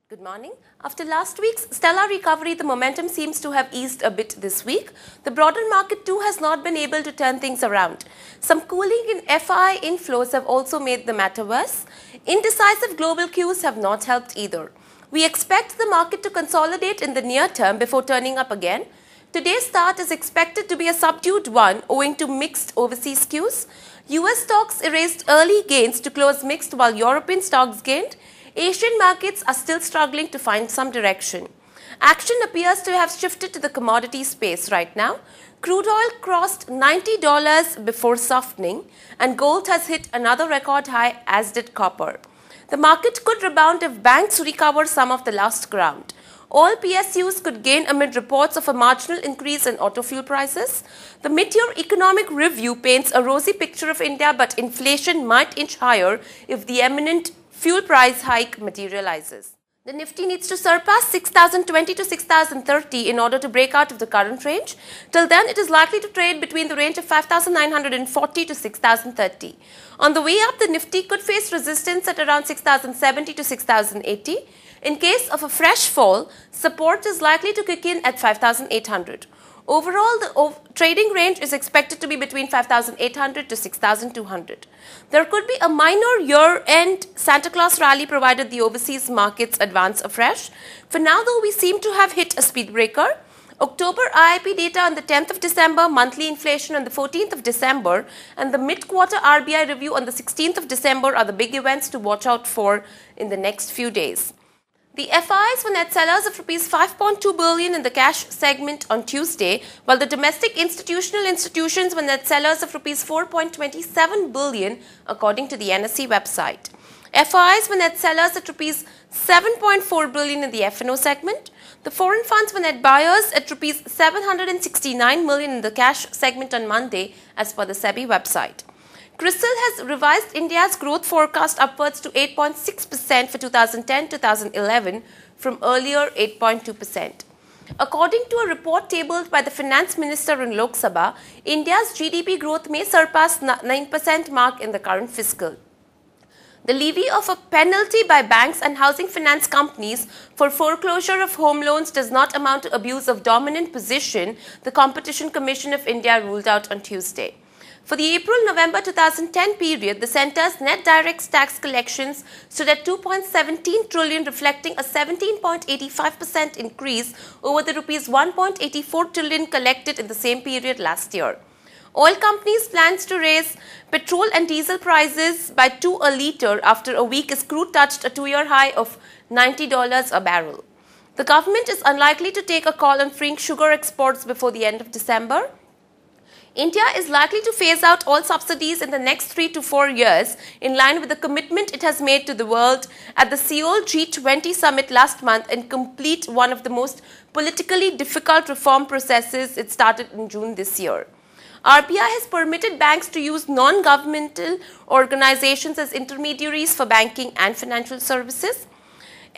Good morning. After last week's stellar recovery, the momentum seems to have eased a bit this week. The broader market too has not been able to turn things around. Some cooling in FI inflows have also made the matter worse. Indecisive global cues have not helped either. We expect the market to consolidate in the near term before turning up again. Today's start is expected to be a subdued one owing to mixed overseas cues. US stocks erased early gains to close mixed while European stocks gained. Asian markets are still struggling to find some direction. Action appears to have shifted to the commodity space right now. Crude oil crossed $90 before softening, and gold has hit another record high, as did copper. The market could rebound if banks recover some of the lost ground. All PSUs could gain amid reports of a marginal increase in auto fuel prices. The mid-year economic review paints a rosy picture of India, but inflation might inch higher if the imminent fuel price hike materializes. The Nifty needs to surpass 6,020 to 6,030 in order to break out of the current range. Till then, it is likely to trade between the range of 5,940 to 6,030. On the way up, the Nifty could face resistance at around 6,070 to 6,080. In case of a fresh fall, support is likely to kick in at 5,800. Overall, the trading range is expected to be between 5,800 to 6,200. There could be a minor year-end Santa Claus rally provided the overseas markets advance afresh. For now, though, we seem to have hit a speed breaker. October IIP data on the 10th of December, monthly inflation on the 14th of December, and the mid-quarter RBI review on the 16th of December are the big events to watch out for in the next few days. The FIs were net sellers of Rs 5.2 billion in the cash segment on Tuesday, while the domestic institutional institutions were net sellers of Rs 4.27 billion, according to the NSE website. FIs were net sellers at Rs 7.4 billion in the F&O segment. The foreign funds were net buyers at Rs 769 million in the cash segment on Monday, as per the SEBI website. CRISIL has revised India's growth forecast upwards to 8.6% for 2010-2011 from earlier 8.2%. According to a report tabled by the Finance Minister in Lok Sabha, India's GDP growth may surpass 9% mark in the current fiscal. The levy of a penalty by banks and housing finance companies for foreclosure of home loans does not amount to abuse of dominant position, the Competition Commission of India ruled out on Tuesday. For the April-November 2010 period, the centre's net direct tax collections stood at 2.17 trillion, reflecting a 17.85% increase over the Rs 1.84 trillion collected in the same period last year. Oil companies plans to raise petrol and diesel prices by $2 a litre after a week as crude touched a two-year high of $90 a barrel. The government is unlikely to take a call on freeing sugar exports before the end of December. India is likely to phase out all subsidies in the next 3 to 4 years, in line with the commitment it has made to the world at the Seoul G20 summit last month, and complete one of the most politically difficult reform processes it started in June this year. RBI has permitted banks to use non-governmental organizations as intermediaries for banking and financial services.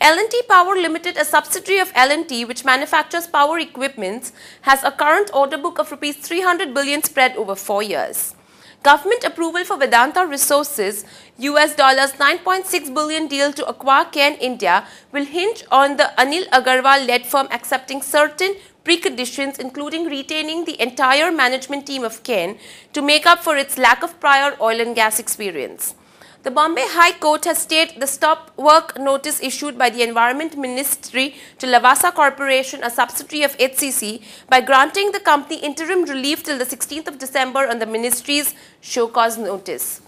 L&T Power Limited, a subsidiary of L&T which manufactures power equipments, has a current order book of Rs 300 billion spread over 4 years. Government approval for Vedanta Resources' US $9.6 billion deal to acquire Ken India will hinge on the Anil Agarwal-led firm accepting certain preconditions, including retaining the entire management team of Ken to make up for its lack of prior oil and gas experience. The Bombay High Court has stayed the stop work notice issued by the Environment Ministry to Lavasa Corporation, a subsidiary of HCC, by granting the company interim relief till the 16th of December on the ministry's show cause notice.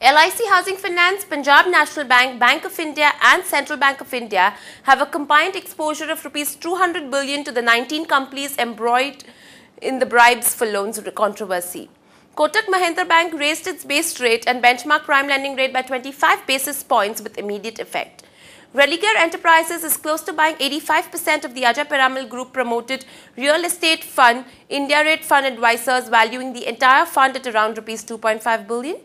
LIC Housing Finance, Punjab National Bank, Bank of India and Central Bank of India have a combined exposure of Rs 200 billion to the 19 companies embroiled in the bribes for loans controversy. Kotak Mahindra Bank raised its base rate and benchmark prime lending rate by 25 basis points with immediate effect. Religare Enterprises is close to buying 85% of the Ajay Piramal Group promoted real estate fund, India Rate Fund Advisors, valuing the entire fund at around Rs 2.5 billion.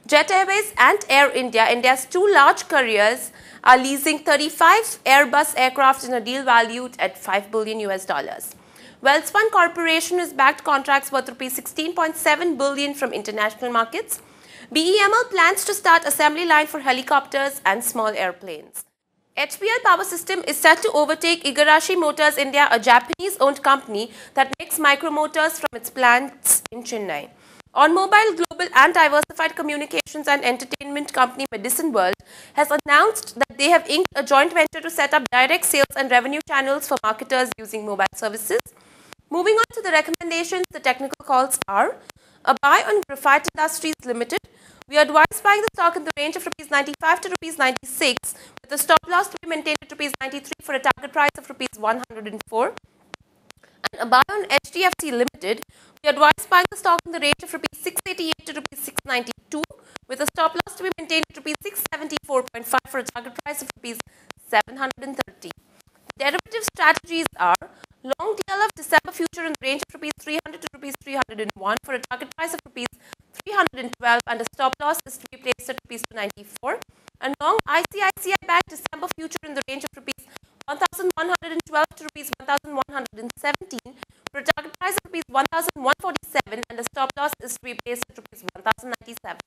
Jet Airways and Air India, India's two large carriers, are leasing 35 Airbus aircraft in a deal valued at $5 billion. Welspun Corporation has backed contracts worth Rs 16.7 billion from international markets. BEML plans to start assembly line for helicopters and small airplanes. HPL Power System is set to overtake Igarashi Motors India, a Japanese-owned company that makes micromotors from its plants in Chennai. On mobile, global and diversified communications and entertainment company Medicine World has announced that they have inked a joint venture to set up direct sales and revenue channels for marketers using mobile services. Moving on to the recommendations, the technical calls are: a buy on Graphite Industries Limited. We advise buying the stock in the range of Rs 95 to Rs 96 with the stop loss to be maintained at Rs 93 for a target price of Rs 104. And a buy on HDFC Limited. We advise buying the stock in the range of Rs 688 to Rs 692 with a stop loss to be maintained at Rs 674.5 for a target price of Rs 730. Derivative strategies are: long DLF December future in the range of Rs 300 to Rs 301 for a target price of Rs 312 and a stop loss is to be placed at Rs 294. And long ICICI Bank December future in the range of Rs 1112 to Rs 1117 for a target price of Rs 1147 and a stop loss is to be placed at Rs 1097.